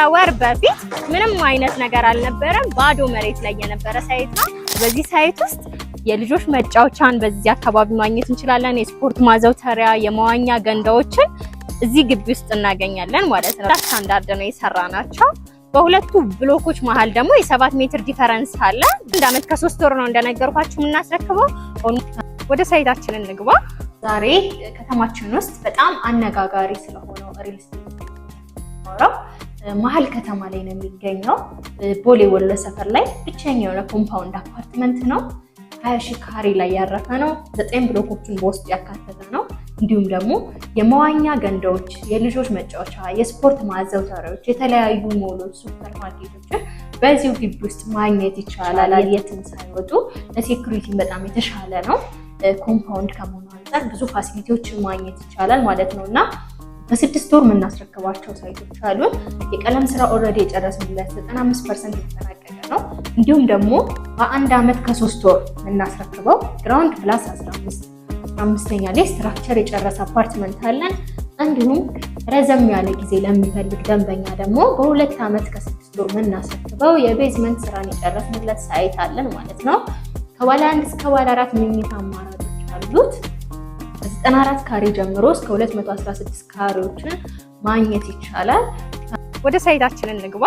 ከወር በፊት ምንም አይነት ነገር አልነበረም። ባዶ መሬት ላይ የነበረ ሳይት ነው። በዚህ ሳይት ውስጥ የልጆች መጫወቻን በዚህ አካባቢ ማግኘት እንችላለን። የስፖርት ማዘውተሪያ፣ የመዋኛ ገንዳዎችን እዚህ ግቢ ውስጥ እናገኛለን ማለት ነው። ስታንዳርድ ነው የሰራናቸው። በሁለቱ ብሎኮች መሃል ደግሞ የ7 ሜትር ዲፈረንስ አለ። አንድ አመት ከ3 ወር ነው እንደነገርኳችሁ የምናስረክበው። ወደ ሳይታችን እንግባ። ዛሬ ከተማችን ውስጥ በጣም አነጋጋሪ ስለሆነው ሪል ስቴት ነው። መሀል ከተማ ላይ ነው የሚገኘው። ቦሌ ወሎ ሰፈር ላይ ብቸኛ የሆነ ኮምፓውንድ አፓርትመንት ነው። 20 ሺህ ካሬ ላይ ያረፈ ነው። 9 ብሎኮችን በውስጡ ያካተተ ነው። እንዲሁም ደግሞ የመዋኛ ገንዳዎች፣ የልጆች መጫወቻ፣ የስፖርት ማዘውተሪያዎች፣ የተለያዩ ሞሎች፣ ሱፐር ማርኬቶችን በዚሁ ግቢ ውስጥ ማግኘት ይቻላል። የትም ሳይወጡ ለሴኩሪቲ በጣም የተሻለ ነው። ኮምፓውንድ ከመሆኑ አንፃር ብዙ ፋሲሊቲዎችን ማግኘት ይቻላል ማለት ነው እና በ6 ወር የምናስረክባቸው ሳይቶች አሉን። የቀለም ስራ ኦልሬዲ የጨረስንለት 95% የተጠናቀቀ ነው። እንዲሁም ደግሞ በ1 አመት ከ3 ወር የምናስረክበው ግራውንድ ፕላስ 15ኛ ላይ ስትራክቸር የጨረሰ አፓርትመንት አለን። እንዲሁም ረዘም ያለ ጊዜ ለሚፈልግ ደንበኛ ደግሞ በ2 አመት ከ6 ወር የምናስረክበው የቤዝመንት ስራን የጨረስንለት ሳይት አለን ማለት ነው። ከባለ 1 እስከ ባለ 4 መኝታ አማራጮች አሉት። ከ94 ካሬ ጀምሮ እስከ 216 ካሬዎችን ማግኘት ይቻላል። ወደ ሳይታችን እንግባ።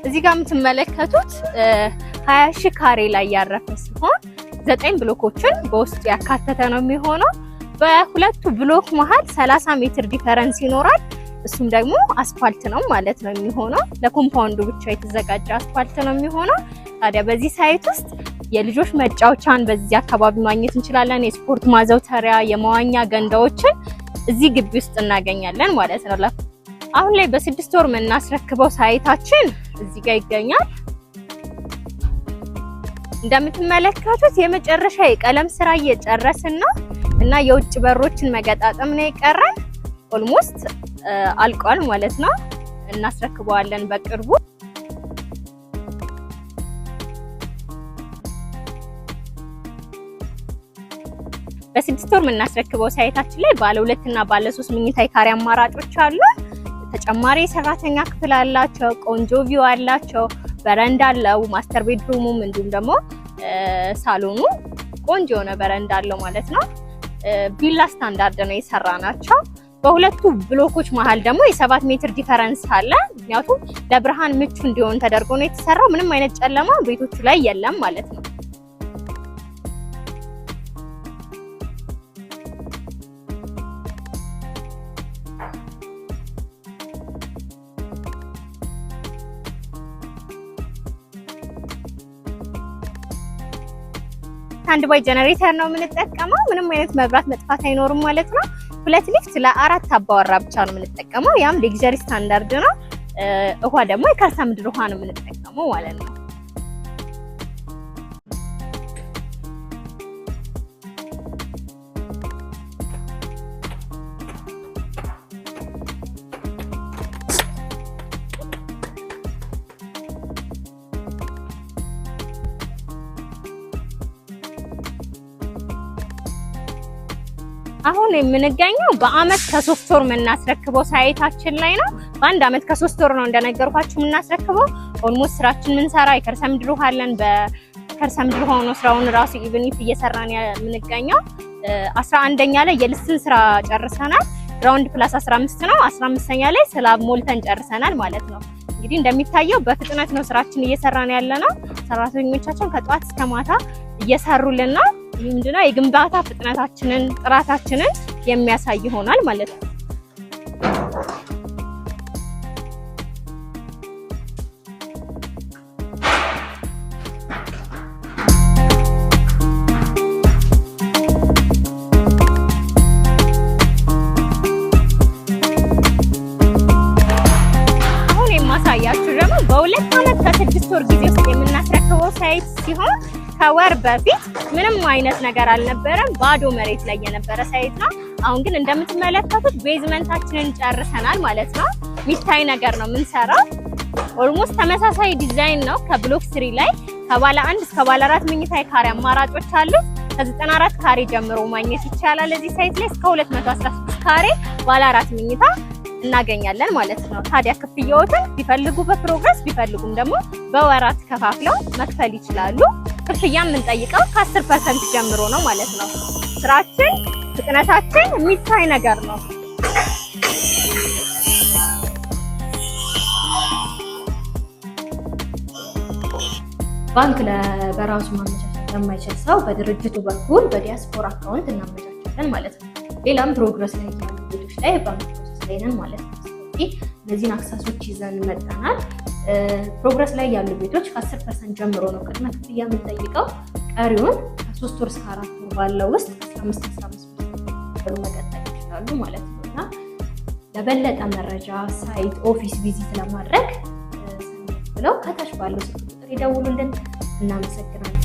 እዚህ ጋር የምትመለከቱት 20 ሺህ ካሬ ላይ ያረፈ ሲሆን 9 ብሎኮችን በውስጡ ያካተተ ነው የሚሆነው። በሁለቱ ብሎክ መሃል 30 ሜትር ዲፈረንስ ይኖራል። እሱም ደግሞ አስፋልት ነው ማለት ነው የሚሆነው። ለኮምፓውንዱ ብቻ የተዘጋጀ አስፋልት ነው የሚሆነው። ታዲያ በዚህ ሳይት ውስጥ የልጆች መጫወቻን በዚህ አካባቢ ማግኘት እንችላለን። የስፖርት ማዘውተሪያ፣ የመዋኛ ገንዳዎችን እዚህ ግቢ ውስጥ እናገኛለን ማለት ነው። አሁን ላይ በ6 ወር የምናስረክበው ሳይታችን እዚህ ጋር ይገኛል። እንደምትመለከቱት የመጨረሻ የቀለም ስራ እየጨረስን ነው እና የውጭ በሮችን መገጣጠም ነው የቀረን። ኦልሞስት አልቋል ማለት ነው። እናስረክበዋለን በቅርቡ። በ6 ወር የምናስረክበው ሳይታችን ላይ ባለ 2 እና ባለ 3 መኝታ ካሬ አማራጮች አሉ። ተጨማሪ ሰራተኛ ክፍል አላቸው። ቆንጆ ቪው አላቸው። በረንዳ አለው። ማስተር ቤድሩሙም እንዲሁም ደግሞ ሳሎኑ ቆንጆ የሆነ በረንዳ አለው ማለት ነው። ቪላ ስታንዳርድ ነው የሰራናቸው። በሁለቱ ብሎኮች መሃል ደግሞ የ7 ሜትር ዲፈረንስ አለ። ምክንያቱም ለብርሃን ምቹ እንዲሆን ተደርጎ ነው የተሰራው። ምንም አይነት ጨለማ ቤቶቹ ላይ የለም ማለት ነው። አንድ ባይ ጀነሬተር ነው የምንጠቀመው። ምንም አይነት መብራት መጥፋት አይኖርም ማለት ነው። 2 ሊፍት ለ4 አባወራ ብቻ ነው የምንጠቀመው። ያም ሌክዠሪ ስታንዳርድ ነው። ውሃ ደግሞ የከርሰ ምድር ውሃ ነው የምንጠቀመው ማለት ነው። አሁን የምንገኘው በአመት ከ3 ወር የምናስረክበው ሳይታችን ላይ ነው። በአንድ አመት ከ3 ወር ነው እንደነገርኳችሁ የምናስረክበው። ኦልሞስት ስራችን ምንሰራ የከርሰ ምድር ውሃ አለን። በከርሰ ምድር ሆኖ ስራውን ራሱ ኢቭን ኢፍ እየሰራን የምንገኘው 11ኛ ላይ የልስን ስራ ጨርሰናል። ግራውንድ ፕላስ 15 ነው። 15ኛ ላይ ስላብ ሞልተን ጨርሰናል ማለት ነው። እንግዲህ እንደሚታየው በፍጥነት ነው ስራችን እየሰራን ያለ ነው። ሰራተኞቻችን ከጧት እስከ ማታ እየሰሩልን ነው። ይህ ምንድነው የግንባታ ፍጥነታችንን ጥራታችንን የሚያሳይ ይሆናል ማለት ነው። አሁን የማሳያችሁ ደግሞ በ2 አመት ከ6 ወር ጊዜ ውስጥ የምናስረክበው ሳይት ሲሆን ከወር በፊት ምንም አይነት ነገር አልነበረም። ባዶ መሬት ላይ የነበረ ሳይት ነው። አሁን ግን እንደምትመለከቱት ቤዝመንታችንን ጨርሰናል ማለት ነው። ሚታይ ነገር ነው የምንሰራው። ኦልሞስት ተመሳሳይ ዲዛይን ነው። ከብሎክ 3 ላይ ከባለ 1 እስከ ባለ 4 መኝታ ካሬ አማራጮች አሉ። ከ94 ካሬ ጀምሮ ማግኘት ይቻላል። እዚህ ሳይት ላይ እስከ 216 ካሬ ባለ 4 መኝታ እናገኛለን ማለት ነው። ታዲያ ክፍያዎትን ቢፈልጉ በፕሮግረስ ቢፈልጉም ደግሞ በወራት ከፋፍለው መክፈል ይችላሉ። ክፍያ የምንጠይቀው ከ10% ጀምሮ ነው ማለት ነው። ስራችን ፍጥነታችን የሚታይ ነገር ነው። ባንክ በራሱ ማመቻቸት ለማይችል ሰው በድርጅቱ በኩል በዲያስፖራ አካውንት እናመቻቻለን ማለት ነው። ሌላም ፕሮግረስ ላይ ያሉ ቤቶች ላይ ባንክ ፕሮሰስ ላይ ነን ማለት ነው። ስለዚህ እነዚህን አክሰሶች ይዘን መጣናል። ፕሮግረስ ላይ ያሉ ቤቶች ከ10% ጀምሮ ነው ቅድመ ክፍያ የምንጠይቀው። ቀሪውን ከ3 ወር እስከ 4 ወር ባለው ውስጥ 15% መቀጠል ይችላሉ ማለት ነው። እና ለበለጠ መረጃ ሳይት ኦፊስ ቪዚት ለማድረግ ብለው ከታች ባለው ስልክ ቁጥር ይደውሉልን። እናመሰግናለን።